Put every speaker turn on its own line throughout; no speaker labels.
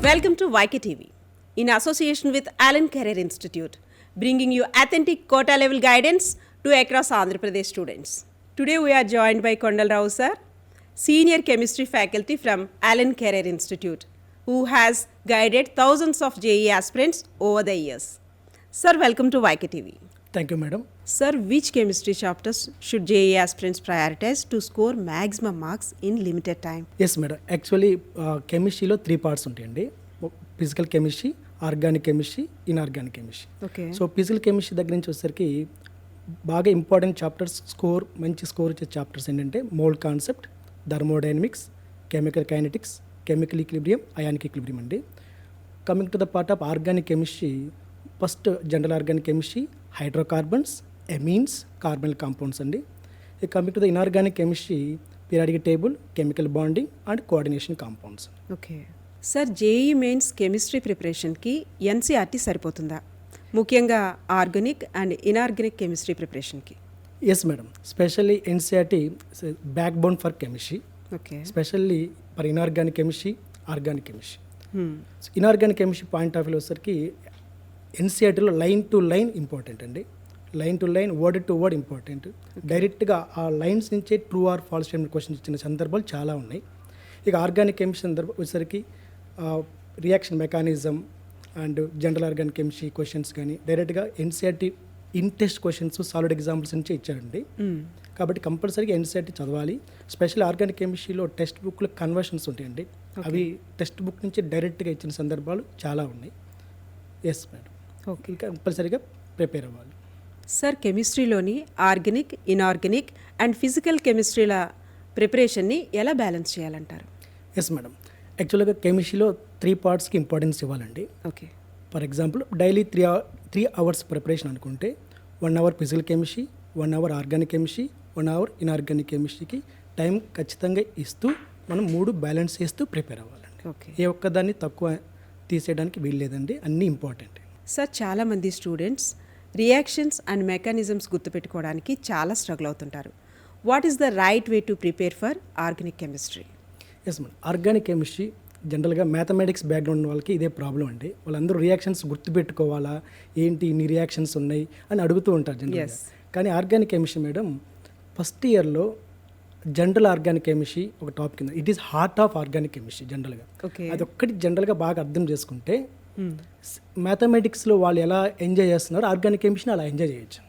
Welcome to YK TV in association with Allen Career Institute, bringing you authentic quota level guidance to across Andhra Pradesh students. Today we are joined by Kondal Rao sir, senior chemistry faculty from Allen Career Institute, who has guided thousands of JEE aspirants over the years. Sir, welcome to YK TV.
Thank you, madam.
Sir, which chemistry chapters should JEE aspirants prioritize to score maximum marks in limited time?
Yes madam actually కెమిస్ట్రీలో 3 parts ఉంటాయండి. Physical chemistry, organic chemistry, inorganic chemistry.
Okay.
So physical chemistry దగ్గర నుంచి వచ్చేసరికి బాగా important chapters, మంచి score వచ్చే chapters ఏంటంటే mole concept, thermodynamics, chemical kinetics, chemical equilibrium, ionic equilibrium అండి. Coming to the part of organic chemistry, first general organic chemistry, hydrocarbons, amines, carbonyl compounds అండి. Coming to the inorganic chemistry, periodic table, chemical bonding and coordination compounds.
Okay sir, JEE mains chemistry ప్రిపరేషన్కి NCERT సరిపోతుందా, ముఖ్యంగా organic and inorganic chemistry ప్రిపరేషన్కి?
Yes madam, specially NCERT backbone for chemistry,
okay,
specially for inorganic chemistry, organic chemistry. Inorganic chemistry point of view వచ్చేసరికి ఎన్సీఆర్టీలో line to line important అండి. Line to line, word to word important. డైరెక్ట్గా ఆ lines నుంచే true or false statement questions ఇచ్చిన సందర్భాలు చాలా ఉన్నాయి. ఇక ఆర్గానిక్ కెమిస్ట్రీ సందర్భం వచ్చేసరికి reaction mechanism and general organic chemistry questions కానీ డైరెక్ట్గా NCERT in text questions, solid examples నుంచే ఇచ్చారండి. కాబట్టి కంపల్సరీగా ఎన్సీఆర్టీ చదవాలి. స్పెషల్ ఆర్గానిక్ కెమిస్ట్రీలో టెక్స్ట్ బుక్లో కన్వర్షన్స్ ఉంటాయండి. అవి టెక్స్ట్ బుక్ నుంచి డైరెక్ట్గా ఇచ్చిన సందర్భాలు చాలా ఉన్నాయి. ఎస్ మేడం, ఓకే, కంపల్సరీగా ప్రిపేర్ అవ్వాలి.
సార్, కెమిస్ట్రీలోని ఆర్గానిక్, ఇన్ఆర్గానిక్ అండ్ ఫిజికల్ కెమిస్ట్రీల ప్రిపరేషన్ని ఎలా బ్యాలెన్స్ చేయాలంటారు?
ఎస్ మేడం, యాక్చువల్గా కెమిస్ట్రీలో 3 పార్ట్స్కి ఇంపార్టెన్స్ ఇవ్వాలండి.
Okay,
for example daily 3 hours preparation అనుకుంటే 1 hour physical chemistry, 1 hour organic chemistry, 1 hour inorganic కెమిస్ట్రీకి టైం ఖచ్చితంగా ఇస్తూ మనం 3 బ్యాలెన్స్ చేస్తూ ప్రిపేర్ అవ్వాలండి.
ఓకే,
ఏ ఒక్కదాన్ని తక్కువ తీసేయడానికి వీల్లేదండి, అన్నీ ఇంపార్టెంట్.
సార్, చాలామంది స్టూడెంట్స్ రియాక్షన్స్ అండ్ మెకానిజమ్స్ గుర్తుపెట్టుకోవడానికి చాలా స్ట్రగుల్ అవుతుంటారు. What is the right way to prepare for organic chemistry?
Yes madam, organic chemistry జనరల్గా మ్యాథమెటిక్స్ బ్యాక్గ్రౌండ్ వాళ్ళకి ఇదే ప్రాబ్లం అండి. వాళ్ళందరూ రియాక్షన్స్ గుర్తుపెట్టుకోవాలా, ఏంటి ఇన్ని రియాక్షన్స్ ఉన్నాయి అని అడుగుతూ ఉంటారు జనరల్గా. కానీ ఆర్గానిక్ కెమిస్ట్రీ మేడం ఫస్ట్ ఇయర్లో జనరల్ ఆర్గానిక్ కెమిస్ట్రీ ఒక టాపిక్ కింద, it is heart of organic chemistry జనరల్గా. అది ఒక్కటి జనరల్గా బాగా అర్థం చేసుకుంటే మ్యాథమెటిక్స్లో వాళ్ళు ఎలా ఎంజాయ్ చేస్తున్నారో ఆర్గానిక్ కెమిస్ట్రీని అలా ఎంజాయ్ చేయొచ్చు.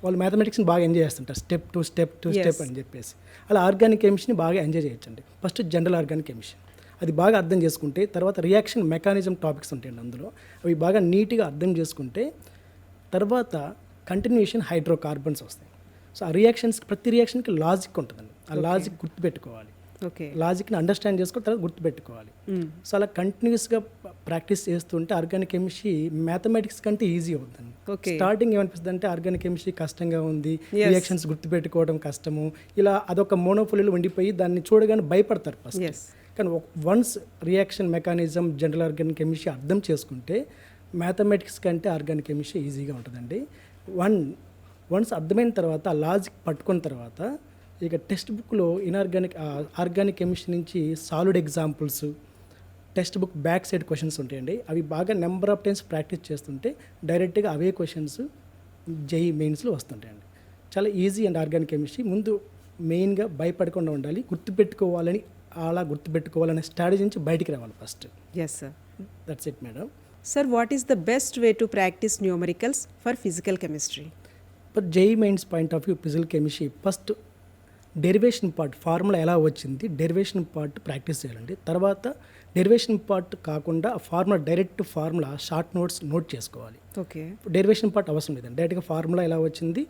వాళ్ళు మ్యాథమెటిక్స్ని బాగా ఎంజాయ్ చేస్తుంటారు, స్టెప్ టు స్టెప్ అని చెప్పేసి. అలా ఆర్గానిక్ కెమిస్ట్రీని బాగా ఎంజాయ్ చేయొచ్చండి. ఫస్ట్ జనరల్ ఆర్గానిక్ కెమిస్ట్రీ అది బాగా అర్థం చేసుకుంటే, తర్వాత రియాక్షన్ మెకానిజం టాపిక్స్ ఉంటాయండి అందులో, అవి బాగా నీట్గా అర్థం చేసుకుంటే తర్వాత కంటిన్యూషన్ హైడ్రోకార్బన్స్ వస్తాయి. సో ఆ రియాక్షన్స్, ప్రతి రియాక్షన్కి లాజిక్ ఉంటుందండి. ఆ లాజిక్ గుర్తుపెట్టుకోవాలి.
ఓకే,
లాజిక్ని అండర్స్టాండ్ చేసుకుని తర్వాత గుర్తుపెట్టుకోవాలి. సో అలా కంటిన్యూస్గా ప్రాక్టీస్ చేస్తుంటే ఆర్గానిక్ కెమిస్ట్రీ మ్యాథమెటిక్స్ కంటే ఈజీ అవుతుంది. స్టార్టింగ్ ఏమనిపిస్తుంది అంటే ఆర్గానిక్ కెమిస్ట్రీ కష్టంగా ఉంది, రియాక్షన్స్ గుర్తుపెట్టుకోవడం కష్టము, ఇలా అదొక మోనోఫోలీలో ఉండిపోయి దాన్ని చూడగానే భయపడతారు ఫస్ట్. కానీ once reaction mechanism, general organic chemistry అర్థం చేసుకుంటే మ్యాథమెటిక్స్ కంటే ఆర్గానిక్ కెమిస్ట్రీ ఈజీగా ఉంటుందండి. వన్స్ అర్థమైన తర్వాత ఆ లాజిక్ పట్టుకున్న తర్వాత ఇక టెక్స్ట్ బుక్లో ఆర్గానిక్ కెమిస్ట్రీ నుంచి solid examples, textbook back side questions ఉంటాయండి. అవి బాగా నెంబర్ ఆఫ్ టైమ్స్ ప్రాక్టీస్ చేస్తుంటే డైరెక్ట్గా అవే క్వశ్చన్స్ జేఈ మెయిన్స్లో వస్తుంటాయండి. చాలా ఈజీ అండ్ ఆర్గానిక్ కెమిస్ట్రీ. ముందు మెయిన్గా భయపడకుండా ఉండాలి, గుర్తుపెట్టుకోవాలని, అలా గుర్తుపెట్టుకోవాలనే స్ట్రాటజీ నుంచి బయటికి రావాలి first.
Yes sir,
that's it madam.
Sir, what is the best way to practice numericals for physical chemistry?
But JEE mains point of view physical chemistry first derivation part, formula ఎలా వచ్చింది, derivation part practice చేయాలండి. తర్వాత derivation part కాకుండా formula, direct formula short note చేసుకోవాలి.
Okay,
derivation part అవసరం లేదండి, డైరెక్ట్గా formula ఎలా వచ్చింది,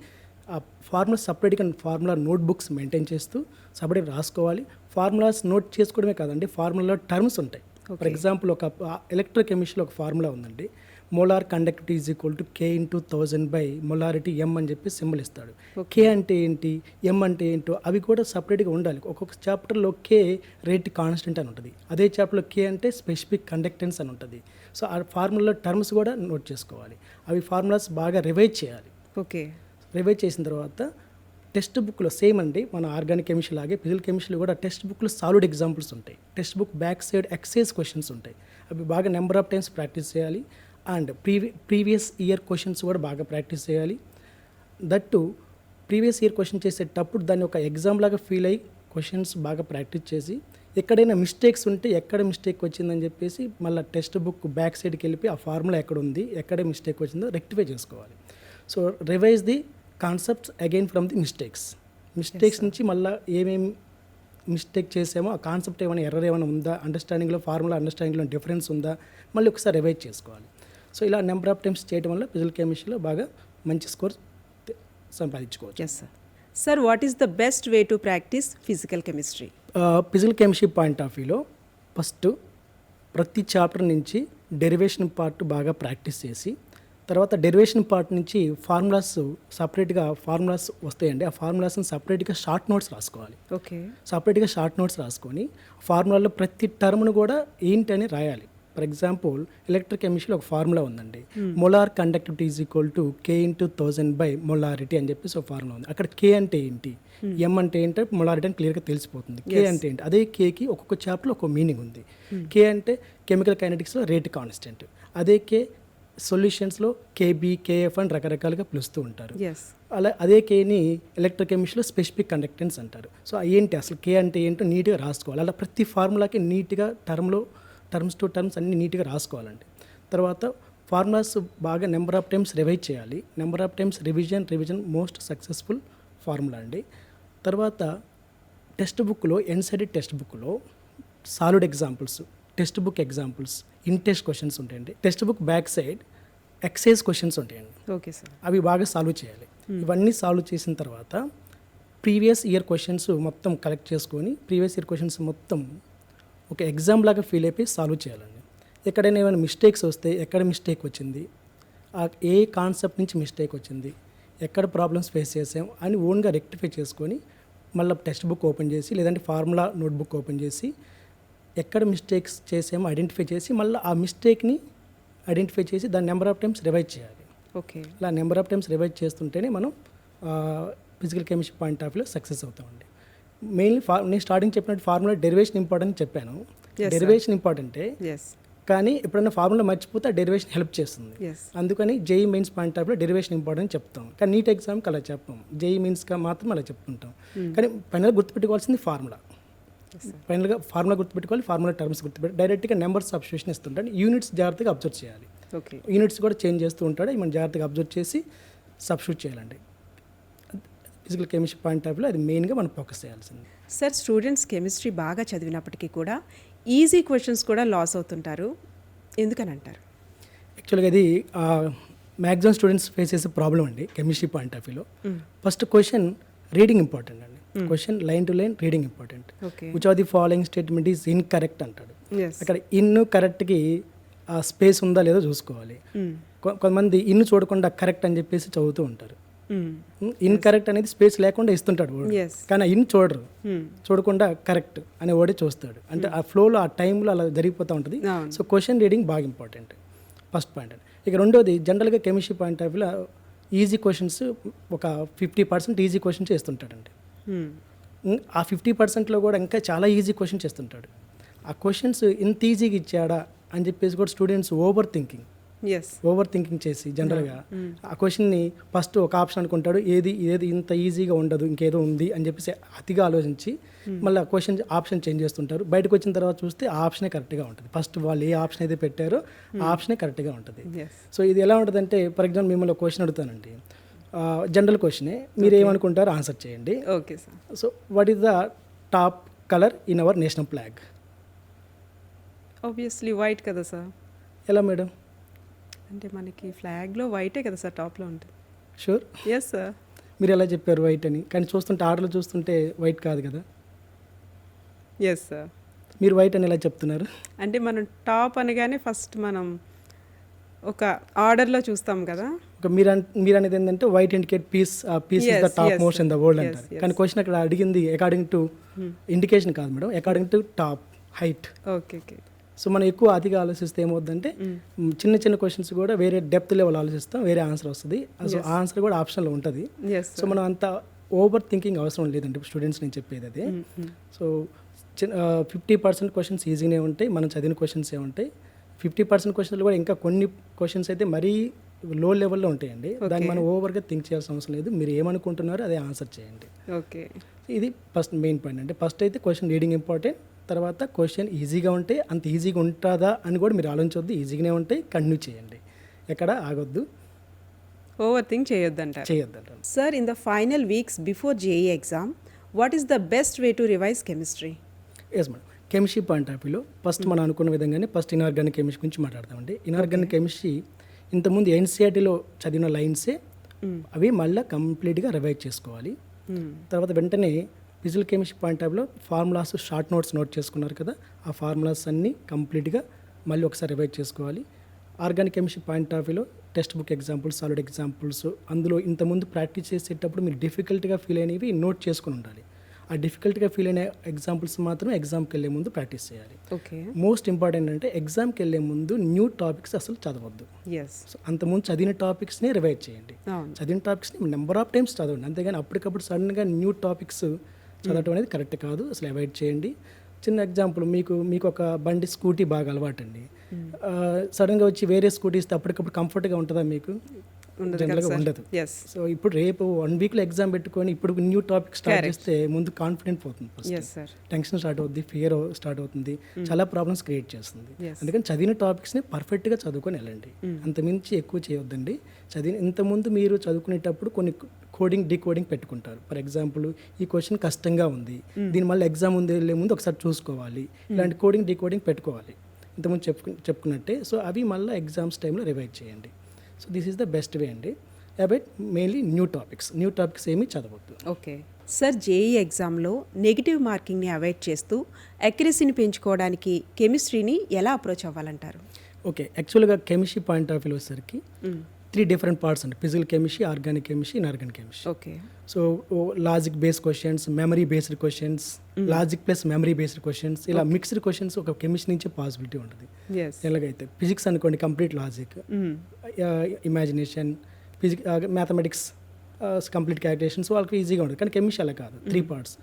ఆ ఫార్ములా సపరేట్గా ఫార్ములా నోట్ బుక్స్ మెయింటైన్ చేస్తూ సపరేట్గా రాసుకోవాలి. ఫార్ములాస్ నోట్ చేసుకోవడమే కాదండి, ఫార్ములాలో టర్మ్స్ ఉంటాయి. ఫర్ ఎగ్జాంపుల్ ఒక ఎలక్ట్రోకెమిస్ట్రీలో ఒక ఫార్ములా ఉందండి, molar conductivity is equal to K × 1000 by molarity M అని చెప్పి సింబల్ ఇస్తాడు. K అంటే ఏంటి, M అంటే ఏంటో అవి కూడా సపరేట్గా ఉండాలి. ఒక్కొక్క చాప్టర్లో K రేట్ కాన్స్టెంట్ అని ఉంటుంది, అదే చాప్టర్లో K అంటే స్పెసిఫిక్ కండక్టెన్స్ అని ఉంటుంది. సో ఆ ఫార్ములా టర్మ్స్ కూడా నోట్ చేసుకోవాలి. అవి ఫార్ములాస్ బాగా రివైజ్ చేయాలి.
ఓకే,
రివైజ్ చేసిన తర్వాత టెక్స్ట్ బుక్లో సేమ్ అండి, మన ఆర్గానిక్ కెమిస్ట్రీ లాగే ఫిజికల్ కెమిస్ట్రీలో కూడా టెక్స్ట్ బుక్లో సాలిడ్ ఎగ్జాంపుల్స్ ఉంటాయి. Textbook back side exercise questions ఉంటాయి. అవి బాగా నెంబర్ ఆఫ్ టైమ్స్ ప్రాక్టీస్ చేయాలి. అండ్ ప్రీవియస్ ఇయర్ క్వశ్చన్స్ కూడా బాగా ప్రాక్టీస్ చేయాలి. దట్టు ప్రీవియస్ ఇయర్ క్వశ్చన్ చేసేటప్పుడు దాన్ని ఒక ఎగ్జామ్ లాగా ఫీల్ అయ్యి క్వశ్చన్స్ బాగా ప్రాక్టీస్ చేసి ఎక్కడైనా మిస్టేక్స్ ఉంటే ఎక్కడ మిస్టేక్ వచ్చిందని చెప్పేసి మళ్ళీ టెక్స్ట్ బుక్ బ్యాక్ సైడ్కి వెళ్ళి ఆ ఫార్ములా ఎక్కడ ఉంది, ఎక్కడ మిస్టేక్ వచ్చిందో రెక్టిఫై చేసుకోవాలి. So revise the concepts again from the mistakes నుంచి మళ్ళీ ఏమేమి మిస్టేక్ చేసామో ఆ కాన్సెప్ట్ ఏమైనా ఎర్రర్ ఏమైనా ఉందా, అండర్స్టాండింగ్లో ఫార్ములా అండర్స్టాండింగ్లో డిఫరెన్స్ ఉందా, మళ్ళీ ఒకసారి రివైజ్ చేసుకోవాలి. సో ఇలా నెంబర్ ఆఫ్ టైమ్స్ చేయడం వల్ల ఫిజికల్ కెమిస్ట్రీలో బాగా మంచి స్కోర్ సంపాదించుకోవచ్చు.
Yes sir. Sir, what is the best way to practice physical chemistry?
Physical chemistry point of వ్యూలో ఫస్ట్ ప్రతి చాప్టర్ నుంచి డెరివేషన్ పార్ట్ బాగా ప్రాక్టీస్ చేసి తర్వాత డెరివేషన్ పార్ట్ నుంచి ఫార్ములాస్ సపరేట్గా ఫార్ములాస్ వస్తాయండి. ఆ ఫార్ములాస్ని సపరేట్గా షార్ట్ నోట్స్ రాసుకోవాలి.
ఓకే. సపరేట్గా
షార్ట్ నోట్స్ రాసుకొని ఫార్ములాలో ప్రతి టర్మ్ను కూడా ఏంటని రాయాలి. ఫర్ ఎగ్జాంపుల్ ఎలక్ట్రిక్ కెమిస్ట్రీలో ఒక ఫార్ములా ఉందండి, molar conductivity is equal to K × 1000 by molarity అని చెప్పేసి ఒక ఫార్ములా ఉంది. అక్కడ K అంటే ఏంటి, M అంటే ఏంటో మొలారిటీ అని క్లియర్గా తెలిసిపోతుంది. K అంటే ఏంటి, అదే Kకి ఒక్కొక్క చాప్టర్లో ఒక్కొక్క మీనింగ్ ఉంది. K అంటే కెమికల్ కైనెటిక్స్లో రేట్ కాన్స్టెంట్, అదే K సొల్యూషన్స్లో KB, KF అని రకరకాలుగా పిలుస్తూ ఉంటారు. అదే Kని ఎలక్ట్రిక్ కెమిస్ట్రీలో స్పెసిఫిక్ కండక్టెన్స్ అంటారు. సో ఏంటి అసలు K అంటే ఏంటో నీట్గా రాసుకోవాలి. అలా ప్రతి ఫార్ములాకి నీట్గా టర్మ్స్ టు టర్మ్స్ అన్ని నీట్గా రాసుకోవాలండి. తర్వాత ఫార్ములాస్ బాగా నెంబర్ ఆఫ్ టైమ్స్ రివైజ్ చేయాలి. Number of times revision most successful formula అండి. తర్వాత టెక్స్ట్ బుక్లో ఎన్సైడెడ్ టెక్స్ట్ బుక్లో solid examples, textbook examples, in text questions ఉంటాయండి. Textbook back side exercise questions ఉంటాయండి.
Okay sir.
అవి బాగా సాల్వ్ చేయాలి. ఇవన్నీ సాల్వ్ చేసిన తర్వాత ప్రీవియస్ ఇయర్ క్వశ్చన్స్ మొత్తం కలెక్ట్ చేసుకొని ప్రీవియస్ ఇయర్ క్వశ్చన్స్ మొత్తం ఒక ఎగ్జామ్ లాగా ఫీల్ అయిపోయి సాల్వ్ చేయాలండి. ఎక్కడైనా ఏమైనా మిస్టేక్స్ వస్తే ఎక్కడ మిస్టేక్ వచ్చింది, ఏ కాన్సెప్ట్ నుంచి మిస్టేక్ వచ్చింది, ఎక్కడ ప్రాబ్లమ్స్ ఫేస్ చేసాం అని ఓన్గా రెక్టిఫై చేసుకొని మళ్ళీ టెక్స్ట్ బుక్ ఓపెన్ చేసి లేదంటే ఫార్ములా నోట్బుక్ ఓపెన్ చేసి ఎక్కడ మిస్టేక్స్ చేసామో ఐడెంటిఫై చేసి మళ్ళీ ఆ మిస్టేక్ని ఐడెంటిఫై చేసి దాని నెంబర్ ఆఫ్ టైమ్స్ రివైజ్ చేయాలి.
ఓకే.
అలా నెంబర్ ఆఫ్ టైమ్స్ రివైజ్ చేస్తుంటేనే మనం ఫిజికల్ కెమిస్ట్రీ పాయింట్ ఆఫ్ వ్యూలో సక్సెస్ అవుతామండి. మెయిన్లీ నేను స్టార్టింగ్ చెప్పినట్టు ఫార్ములా డెరివేషన్ ఇంపార్టెంట్ చెప్పాను. డెరివేషన్ ఇంపార్టెంటే, కానీ ఎప్పుడైనా ఫార్ములా మర్చిపోతే ఆ డెరివేషన్ హెల్ప్ చేస్తుంది. అందుకని JEE మెయిన్స్ పాయింట్ ఆఫ్ వ్యూలో డెరివేషన్ ఇంపార్టెంట్ చెప్తాం, కానీ నీట్ ఎగ్జామ్కి అలా చెప్పాం. JEE మెయిన్స్గా మాత్రం అలా చెప్తుంటాం. కానీ ఫైనల్గా గుర్తుపెట్టుకోవాల్సింది ఫార్ములా. ఫైనల్గా ఫార్ములా గుర్తుపెట్టుకోవాలి, ఫార్ములా టర్మ్స్ గుర్తుపెట్టి డైరెక్ట్గా నెంబర్ సబ్స్టిట్యూషన్ ఇస్తుంటాడు. యూనిట్స్ జాగ్రత్తగా అబ్జర్వ్ చేయాలి. యూనిట్స్ కూడా చేంజ్ చేస్తూ ఉంటాడు, మనం జాగ్రత్తగా అబ్జర్వ్ చేసి సబ్స్టిట్యూట్ చేయాలండి. ఫిజికల్ కెమిస్ట్రీ పాయింట్ ఆఫ్ వ్యూలో అది మెయిన్గా మనం ఫోకస్ చేయాల్సింది.
సార్, స్టూడెంట్స్ కెమిస్ట్రీ బాగా చదివినప్పటికీ కూడా ఈజీ క్వశ్చన్స్ కూడా లాస్ అవుతుంటారు, ఎందుకని అంటారు?
యాక్చువల్గా ఇది మ్యాక్సిమం స్టూడెంట్స్ ఫేస్ చేసే ప్రాబ్లం అండి కెమిస్ట్రీ పాయింట్ ఆఫ్ వ్యూలో. ఫస్ట్ క్వశ్చన్ రీడింగ్ ఇంపార్టెంట్ అండి. Question line to line reading important. Which of the following statement is incorrect అంటాడు. అక్కడ ఇన్ కరెక్ట్కి స్పేస్ ఉందా లేదో చూసుకోవాలి. కొంతమంది ఇన్ చూడకుండా కరెక్ట్ అని చెప్పేసి చదువుతూ ఉంటారు. ఇన్కరెక్ట్ అనేది స్పేస్ లేకుండా ఇస్తుంటాడు వర్డ్, కానీ ఇన్ చూడరు, చూడకుండా కరెక్ట్ అనే వర్డే చూస్తాడు. అంటే ఆ ఫ్లోలో ఆ టైంలో అలా జరిగిపోతూ ఉంటుంది. సో క్వశ్చన్ రీడింగ్ బాగా ఇంపార్టెంట్, ఫస్ట్ పాయింట్. ఇక రెండోది జనరల్గా కెమిస్ట్రీ పాయింట్ ఆఫ్ వ్యూలో ఈజీ క్వశ్చన్స్ ఒక 50% ఈజీ క్వశ్చన్స్ చేస్తుంటాడండి. ఆ 50%లో కూడా ఇంకా చాలా ఈజీ క్వశ్చన్స్ చేస్తుంటాడు. ఆ క్వశ్చన్స్ ఇంత ఈజీగా ఇచ్చాడా అని చెప్పేసి కూడా స్టూడెంట్స్ ఓవర్ థింకింగ్ చేసి జనరల్గా ఆ క్వశ్చన్ని ఫస్ట్ ఒక ఆప్షన్ అనుకుంటాడు, ఏది ఇంత ఈజీగా ఉండదు ఇంకేదో ఉంది అని చెప్పేసి అతిగా ఆలోచించి మళ్ళీ క్వశ్చన్ ఆప్షన్ చేంజ్ చేస్తుంటారు. బయటకు వచ్చిన తర్వాత చూస్తే ఆ ఆప్షనే కరెక్ట్గా ఉంటుంది. ఫస్ట్ వాళ్ళు ఏ ఆప్షన్ అయితే పెట్టారో ఆ ఆప్షనే కరెక్ట్గా ఉంటుంది. సో ఇది ఎలా ఉంటుందంటే, ఫర్ ఎగ్జాంపుల్ మిమ్మల్ని ఒక క్వశ్చన్ అడుగుతానండి, జనరల్ క్వశ్చనే, మీరు ఏమనుకుంటారో ఆన్సర్ చేయండి.
Okay sir.
So what is the top colour in our national flag?
Obviously white కదా సార్.
ఎలా మేడం?
అంటే మనకి ఫ్లాగ్లో వైటే కదా సార్ టాప్లో ఉంటుంది.
షూర్?
Yes sir.
మీరు ఎలా చెప్పారు వైట్ అని, కానీ చూస్తుంటే ఆర్డర్లో చూస్తుంటే వైట్ కాదు కదా.
Yes sir.
మీరు వైట్ అని ఎలా చెప్తున్నారు?
అంటే మనం టాప్ అనగానే ఫస్ట్ మనం ఒక ఆర్డర్లో చూస్తాం కదా.
మీరు అనేది ఏంటంటే white indicate peace is the top most in the world అంటారు. కానీ క్వశ్చన్ అక్కడ అడిగింది అకార్డింగ్ టు ఇండికేషన్ కాదు madam, according to top height.
Okay.
So మనం ఎక్కువ అతిగా ఆలోచిస్తే ఏమవుతుందంటే చిన్న చిన్న క్వశ్చన్స్ కూడా వేరే డెప్త్ లెవెల్ ఆలోచిస్తాం, వేరే ఆన్సర్ వస్తుంది. సో ఆ ఆన్సర్ కూడా ఆప్షన్లో ఉంటుంది. సో మనం అంత ఓవర్ థింకింగ్ అవసరం లేదండి స్టూడెంట్స్, నేను చెప్పేది అదే. సో 50% క్వశ్చన్స్ ఈజీనే ఉంటాయి, మనం చదివిన క్వశ్చన్స్ ఉంటాయి. 50% క్వశ్చన్లు కూడా ఇంకా కొన్ని క్వశ్చన్స్ అయితే మరీ లో లెవెల్లో ఉంటాయండి. దాన్ని మనం ఓవర్గా థింక్ చేయాల్సిన అవసరం లేదు. మీరు ఏమనుకుంటున్నారో అదే ఆన్సర్ చేయండి.
ఓకే,
ఇది ఫస్ట్ మెయిన్ పాయింట్ అంటే ఫస్ట్ అయితే క్వశ్చన్ రీడింగ్ ఇంపార్టెంట్. తర్వాత క్వశ్చన్ ఈజీగా ఉంటే అంత ఈజీగా ఉంటుందా అని కూడా మీరు ఆలోచించవద్దు. ఈజీగానే ఉంటే కంటిన్యూ చేయండి, ఎక్కడ ఆగొద్దు,
ఓవర్ థింక్ చేయొద్దంటారు.
చేయొద్దంటారు.
Sir, in the final weeks before JEE exam, what is the best way to revise chemistry?
Yes madam, chemistry point of వ్యూలో ఫస్ట్ మనం అనుకున్న విధంగానే ఫస్ట్ ఇనార్గానిక్ కెమిస్ట్రీ గురించి మాట్లాడతామండి. ఇనార్గానిక్ కెమిస్ట్రీ ఇంతకుముందు ఎన్సీఆర్టీలో చదివిన లైన్సే అవి మళ్ళీ కంప్లీట్గా రివైజ్ చేసుకోవాలి. తర్వాత వెంటనే ఫిజికల్ కెమిస్ట్రీ పాయింట్ ఆఫ్ వ్యూలో ఫార్ములాస్ షార్ట్ నోట్ చేసుకున్నారు కదా, ఆ ఫార్ములాస్ అన్నీ కంప్లీట్గా మళ్ళీ ఒకసారి రివైజ్ చేసుకోవాలి. ఆర్గానిక్ కెమిస్ట్రీ పాయింట్ ఆఫ్ వ్యూలో text book examples, solid examples, అందులో ఇంతకుముందు ప్రాక్టీస్ చేసేటప్పుడు మీరు డిఫికల్ట్గా ఫీల్ అయినవి నోట్ చేసుకుని ఉండాలి. ఆ డిఫికల్ట్గా ఫీల్ అయిన ఎగ్జాంపుల్స్ మాత్రం ఎగ్జామ్కి వెళ్ళే ముందు ప్రాక్టీస్ చేయాలి.
ఓకే,
మోస్ట్ ఇంపార్టెంట్ అంటే ఎగ్జామ్కి వెళ్ళే ముందు న్యూ టాపిక్స్ అసలు చదవద్దు.
ఎస్,
సో అంతకుముందు చదివిన టాపిక్స్ని రివైజ్ చేయండి.
అవును,
చదివిన టాపిక్స్ని నెంబర్ ఆఫ్ టైమ్స్ చదవండి, అంతేగాని అప్పటికప్పుడు సడన్గా న్యూ టాపిక్స్ చదవటం అనేది కరెక్ట్ కాదు, అసలు అవాయిడ్ చేయండి. చిన్న ఎగ్జాంపుల్, మీకు ఒక బండి స్కూటీ బాగా అలవాటండి, సడన్గా వచ్చి వేరే స్కూటీ ఇస్తే అప్పటికప్పుడు కంఫర్ట్గా ఉంటుందా మీకు? జనరల్గా ఉండదు.
ఎస్,
సో ఇప్పుడు రేపు 1 వీక్లో ఎగ్జామ్ పెట్టుకొని ఇప్పుడు న్యూ టాపిక్ స్టార్ట్ చేస్తే ముందు కాన్ఫిడెంట్ పోతుంది,
ఎస్ సార్,
టెన్షన్ స్టార్ట్ అవుతుంది, ఫియర్ స్టార్ట్ అవుతుంది, చాలా ప్రాబ్లమ్స్ క్రియేట్ చేస్తుంది.
Yes.
అందుకని చదివిన టాపిక్స్ని పర్ఫెక్ట్గా చదువుకొని వెళ్ళండి, అంతమించి ఎక్కువ చేయొద్దండి. ఇంతకుముందు మీరు చదువుకునేటప్పుడు కొన్ని కోడింగ్ డీకోడింగ్ పెట్టుకుంటారు. ఫర్ ఎగ్జాంపుల్, ఈ క్వశ్చన్ కష్టంగా ఉంది, దీని మళ్ళీ ఎగ్జామ్ ఉంది వెళ్ళే ముందు ఒకసారి చూసుకోవాలి, ఇలాంటి కోడింగ్ డీకోడింగ్ పెట్టుకోవాలి ఇంతకుముందు చెప్పుకున్నట్టే. సో అవి మళ్ళీ ఎగ్జామ్స్ టైంలో రివైజ్ చేయండి. So this is the best వే అండి. అబౌట్ మెయిన్లీ న్యూ టాపిక్స్ ఏమీ చదవద్దు.
ఓకే సార్, జేఈ ఎగ్జామ్లో నెగిటివ్ మార్కింగ్ని అవాయిడ్ చేస్తూ అక్యురసీని పెంచుకోవడానికి కెమిస్ట్రీని ఎలా అప్రోచ్ అవ్వాలంటారు?
ఓకే, యాక్చువల్గా కెమిస్ట్రీ పాయింట్ ఆఫ్ వ్యూలో వచ్చేసరికి 3 డిఫరెంట్ పార్ట్స్ అండి: physical chemistry, organic chemistry, inorganic chemistry.
Okay,
so logic based questions, memory based questions, logic plus memory based questions, ఇలా mixed questions ఒక కెమిస్ట్రీ నుంచే పాసిబిలిటీ ఉంటుంది.
ఎస్,
ఎలాగైతే physics అనుకోండి complete logic, imagination, mathematics complete calculations వాళ్ళకి ఈజీగా ఉంటుంది. కానీ కెమిస్ట్రీ అలా కాదు, 3 పార్ట్స్.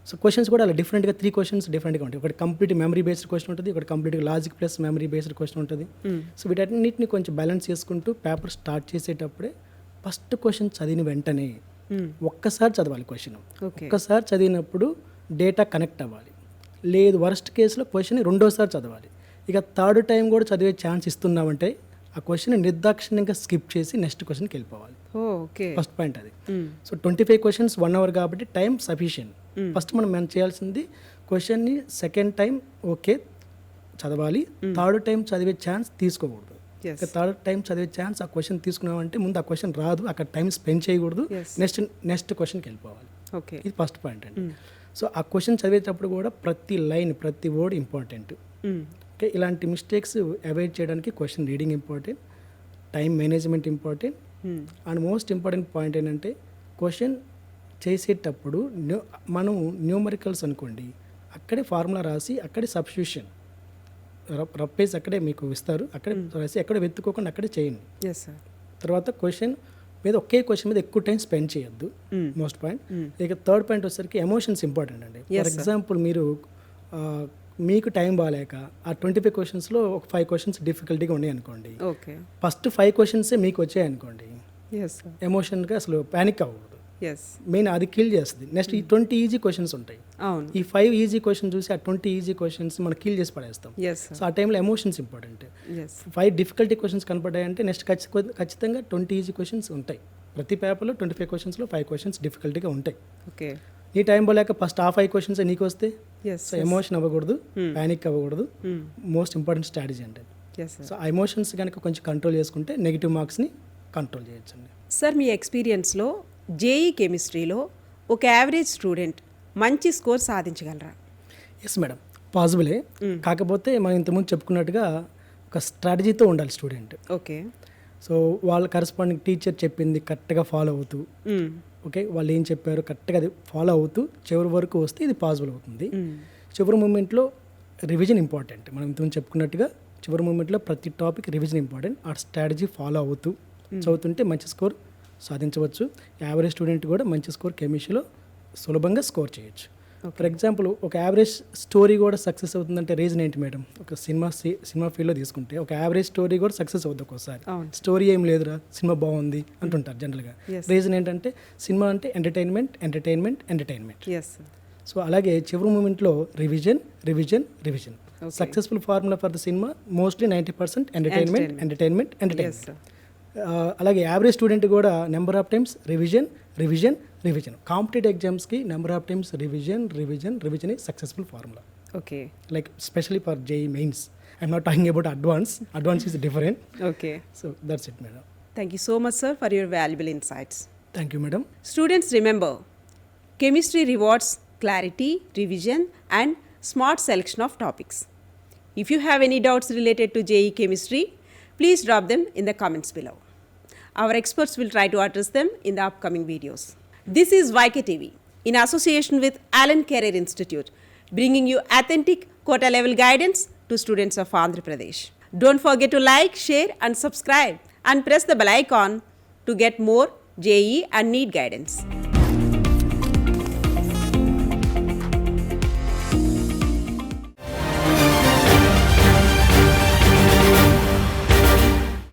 సో క్వశ్చన్స్ కూడా అలా డిఫరెంట్గా 3 క్వశ్చన్స్ డిఫరెంట్గా ఉంటాయి. ఒకటి కంప్లీట్ మెమరీ బేస్డ్ క్వశ్చన్ ఉంటుంది, ఒకటి కంప్లీట్గా logic plus memory based question ఉంటుంది. సో వీటన్నిటిని కొంచెం బ్యాలెన్స్ చేసుకుంటూ పేపర్ స్టార్ట్ చేసేటప్పుడే ఫస్ట్ క్వశ్చన్ చదివిన వెంటనే ఒక్కసారి చదవాలి క్వశ్చన్. ఒక్కసారి చదివినప్పుడు డేటా కనెక్ట్ అవ్వాలి. లేదు వరస్ట్ కేసులో క్వశ్చన్ 2వ సారి చదవాలి. ఇక 3rd టైం కూడా చదివే ఛాన్స్ ఇస్తున్నామంటే ఆ క్వశ్చన్ నిర్దాక్షిణ్యంగా స్కిప్ చేసి నెక్స్ట్ క్వశ్చన్కి వెళ్ళిపోవాలి.
ఓకే,
ఫస్ట్ పాయింట్ అది. సో 25 క్వశ్చన్స్ 1 అవర్ కాబట్టి టైం సఫిషియెంట్. ఫస్ట్ మనం చేయాల్సింది క్వశ్చన్ని సెకండ్ టైం ఓకే చదవాలి, 3rd టైం చదివే ఛాన్స్ తీసుకోకూడదు. థర్డ్ టైం చదివే ఛాన్స్ ఆ క్వశ్చన్ తీసుకున్నామంటే ముందు ఆ క్వశ్చన్ రాదు, అక్కడ టైం స్పెండ్ చేయకూడదు, నెక్స్ట్ క్వశ్చన్కి వెళ్ళిపోవాలి.
ఓకే,
ఇది ఫస్ట్ పాయింట్ అండి. సో ఆ క్వశ్చన్ చదివేటప్పుడు కూడా ప్రతి లైన్ ప్రతి వర్డ్ ఇంపార్టెంట్. ఓకే, ఇలాంటి మిస్టేక్స్ అవాయిడ్ చేయడానికి question reading important, time management important, and most important point ఏంటంటే క్వశ్చన్ చేసేటప్పుడు మనం న్యూమరికల్స్ అనుకోండి, అక్కడే ఫార్ములా రాసి అక్కడే సబ్స్టిట్యూషన్ రప్పేసి అక్కడే మీకు ఇస్తారు, అక్కడే రాసి అక్కడే వెతుక్కోకుండా అక్కడే చేయండి.
Yes sir.
తర్వాత క్వశ్చన్ మీద ఒకే క్వశ్చన్ మీద ఎక్కువ టైం స్పెండ్ చేయొద్దు, మోస్ట్ పాయింట్. ఇక 3rd పాయింట్ వచ్చేసరికి ఎమోషన్స్ ఇంపార్టెంట్ అండి. ఫర్ ఎగ్జాంపుల్ మీరు మీకు టైం బాగాలేక ఆ 25 క్వశ్చన్స్లో ఒక 5 క్వశ్చన్స్ డిఫికల్టీగా ఉన్నాయి అనుకోండి,
ఓకే,
ఫస్ట్ 5 క్వశ్చన్సే మీకు వచ్చాయి అనుకోండి,
ఎస్ సార్,
ఎమోషన్గా అసలు ప్యానిక్ అవ్వకూడదు.
ఎస్,
మెయిన్ అది కిల్ చేస్తుంది. నెక్స్ట్ ఈ 20 ఈజీ క్వశ్చన్స్ ఉంటాయి,
అవును,
ఈ 5 ఈజీ క్వశ్చన్ చూసి ఆ 20 ఈజీ క్వశ్చన్స్ మనం కిల్ చేసి పడేస్తాం.
ఎస్
సో ఆ టైంలో emotions important.
Yes,
5 difficulty questions కనపడ్డాయంటే నెక్స్ట్ ఖచ్చితంగా 20 ఈజీ క్వశ్చన్స్ ఉంటాయి. ప్రతి పేపర్లో 25 క్వశ్చన్స్లో 5 క్వశ్చన్స్ డిఫికల్టీగా ఉంటాయి.
ఓకే,
నీ టైం పోలేక ఫస్ట్ ఆ 5 క్వశ్చన్స్ నీకు వస్తే
ఎస్,
సో ఎమోషన్ అవ్వకూడదు, ప్యానిక్ అవ్వకూడదు. మోస్ట్ ఇంపార్టెంట్ స్ట్రాటజీ అంటే.
Yes sir.
సో ఆ ఎమోషన్స్ కనుక కొంచెం కంట్రోల్ చేసుకుంటే నెగిటివ్ మార్క్స్ని కంట్రోల్ చేయొచ్చండి.
సార్, మీ ఎక్స్పీరియన్స్లో జేఈ కెమిస్ట్రీలో ఒక యావరేజ్ స్టూడెంట్ మంచి స్కోర్ సాధించగలరా?
ఎస్ మేడం, పాసిబులే. కాకపోతే మనం ఇంతకుముందు చెప్పుకున్నట్టుగా ఒక స్ట్రాటజీతో ఉండాలి స్టూడెంట్.
ఓకే,
సో వాళ్ళ కరస్పాండింగ్ టీచర్ చెప్పింది కరెక్ట్గా ఫాలో అవుతూ, ఓకే వాళ్ళు ఏం చెప్పారు కరెక్ట్గా అది ఫాలో అవుతూ చివరి వరకు వస్తే ఇది పాసిబుల్ అవుతుంది. చివరి మూమెంట్లో రివిజన్ ఇంపార్టెంట్. మనం ఇంతకుముందు చెప్పుకున్నట్టుగా చివరి మూమెంట్లో ప్రతి టాపిక్ రివిజన్ ఇంపార్టెంట్. ఆ స్ట్రాటజీ ఫాలో అవుతూ చదువుతుంటే మంచి స్కోర్ సాధించవచ్చు. యావరేజ్ స్టూడెంట్ కూడా మంచి స్కోర్ కెమిస్ట్రీలో సులభంగా స్కోర్ చేయొచ్చు. ఫర్ ఎగ్జాంపుల్ ఒక యావరేజ్ స్టోరీ కూడా సక్సెస్ అవుతుందంటే రీజన్ ఏంటి మేడం? ఒక సినిమా ఫీల్డ్లో తీసుకుంటే ఒక యావరేజ్ స్టోరీ కూడా సక్సెస్ అవుతుంది ఒక్కోసారి. స్టోరీ ఏం లేదురా, సినిమా బాగుంది అంటుంటారు జనరల్గా. రీజన్ ఏంటంటే సినిమా అంటే ఎంటర్టైన్మెంట్. సో అలాగే చివరి మూమెంట్లో revision. Successful formula for the cinema mostly 90% entertainment. అలాగే యావరేజ్ స్టూడెంట్ కూడా number of times revision. Competitive ఎగ్జామ్స్కి నెంబర్ ఆఫ్ టైమ్స్ రివిజన్ ఈ successful formula.
Okay.
Like specially for JEE mains. I'm not talking about advance is different.
Okay.
So that's it madam.
Thank you so much, sir, for your valuable insights.
Thank you madam.
Students, remember, chemistry rewards clarity, revision, and smart selection of topics. If you have any doubts related to JEE Chemistry, please drop them in the comments below. Our experts will try to address them in the upcoming videos. This is YKTV in association with Allen Career Institute, bringing you authentic quota level guidance to students of Andhra Pradesh. Don't forget to like, share, and subscribe, and press the bell icon to get more JEE and NEET guidance.